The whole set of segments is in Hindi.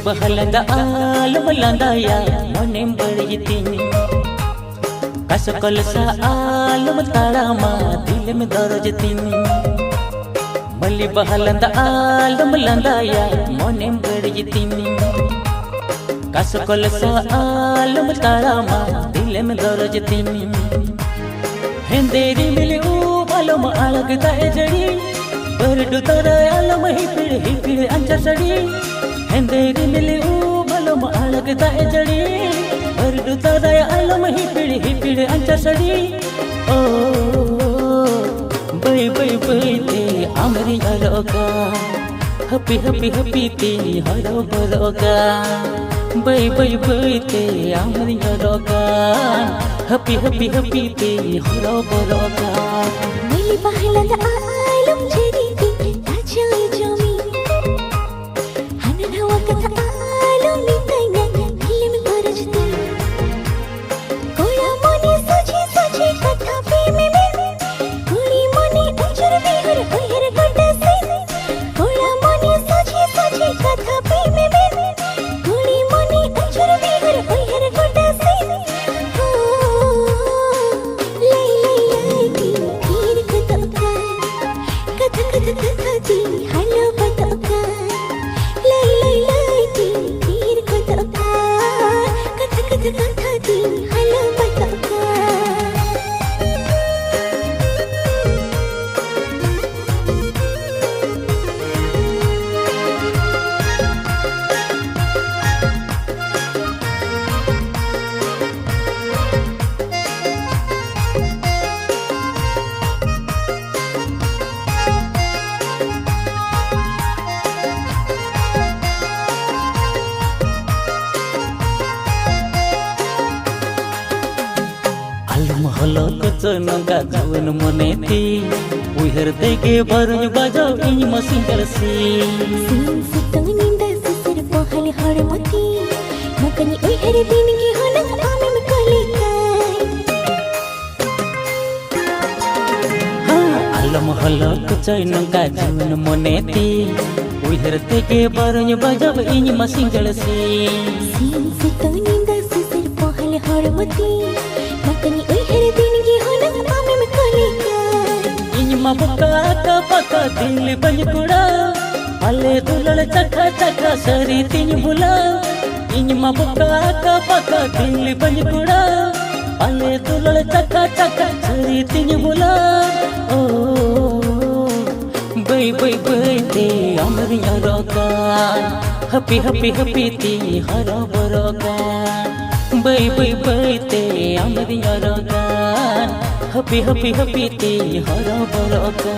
बहलंदा आलम लंदाया मने बड़ीतीनी कसकल सा आलम ताड़ामा दिल में दरजतीनी मल्ली बहलंदा आलम लंदाया मने बड़ीतीनी कसकल सा आलम ताड़ामा दिल में दरजतीनी हेंदेरी मिली आलम अलगता जड़ी बरडू तारा आलम ही पिड़ अंचा सड़ी हेंदेरी मिली आलम अलगता जड़ी बरडू तारा आलम ही पिड़ अंचा सड़ी ओ बई बई बई ते आमरी हरोगा हपी हपी हपी ते हरो बरोगा बई बई बई ते आमरी हरोगा हपी हपी हपी ते हरो बरोगा मिली बहलंदा आलम जरीती ताजाई जमी हनन हवा कथा आलम नितैना दिल में बरजती कोया मोनी सोची कथा प्रेम में कोई मोनी अचर बिहर होहर गड्ढा से कोया मोनी सोची कथा प्रेम में कोई मोनी अचर बिहर होहर गड्ढा से हेलो बताओ लाई ती तीर को कथा दी हेलो बताओ हलो कचन का जवन मनेती उहर देके भरुज बाजो इन मसिंगल सी सीन सुतनिंदा सिर पहले हरमती मकनी उहर दिन की होना आमे में कलिका आलम हलो कचन का जवन मनेती उहर देके भरुज बाजो इन मसिंगल सी सीन सुतनिंदा सिर पहले हरमती मकनी उहर दिन की होना आमे में कलिका मा पका पका दिल बजकुड़ा अले दुलड़ चखा चखा सरी तीन बुला मा पका पका दिल बजकुड़ा अले दुलड़ चखा चखा सरी तीन बुला ओ बई बई बई ते अमरिया रोका हपी हपी हपी ती हरो बरोका बई बई बई ते अमरिया रोका हपी हपी हपी ते हरो बरोगा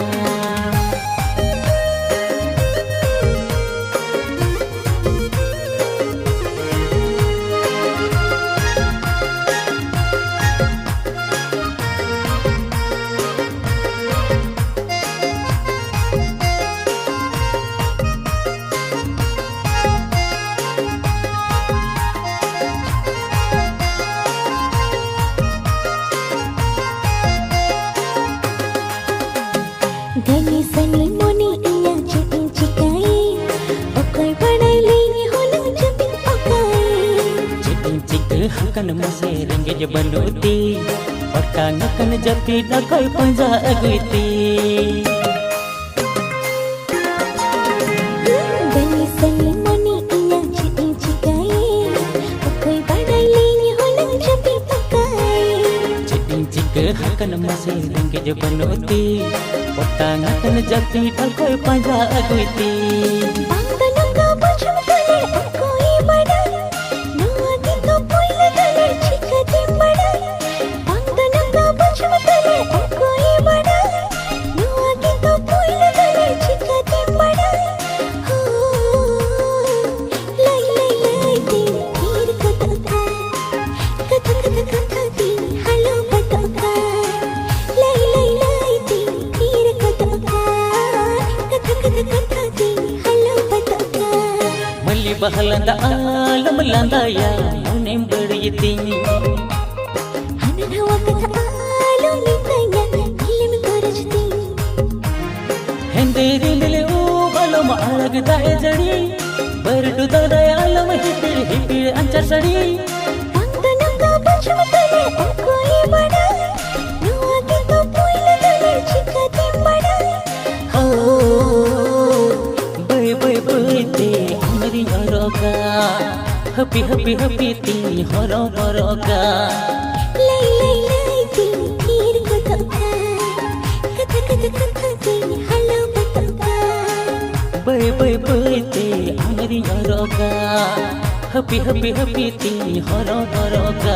गनी सनी मोनी इया चिटिन चिकाई ओकर बड़ाई लेनी होना जबिन ओकाई चिटिन चिक हकन मसे रंगे जबनोती पक्का नकन जपी डकोई पंजा अगुती गनी सनी मोनी इया चिटिन चिकाई ओकर बड़ाई लेनी होना जबिन ओकाई चिटिन चिक हकन मसे रंगे जबनोती पक्का नकन जपी डकोई पंजा अगुती बांधन का बचम कले कोई बड़ा नादी तो पुइल दले छिकते बड़ा बांधन का बचम कले कोई बड़ा नादी तो पुइल दले छिकते बड़ा हो लाई ती तीर कथा दी हेलो बताओ लाई ती तीर कथा दी हेलो बताओ मल्ली बहलंदा आलम लंदाया मने बड़ीतीनी हनन हवा कथा आलम नितैना दिल में बरजती हेंदेरी मिली अलम अलगता जड़ी बरडू तारा आलम चसड़ी Nangka baju tale akoi bada Nuwa kita puila tale chika timbada bay bay bay te hamari horoga happy happy happy ting horo horoga Lay lay lay ting kir ko tauka Kata kata kata ting halo batauka bay bay bay te hamari horoga happy happy happy ting horo horoga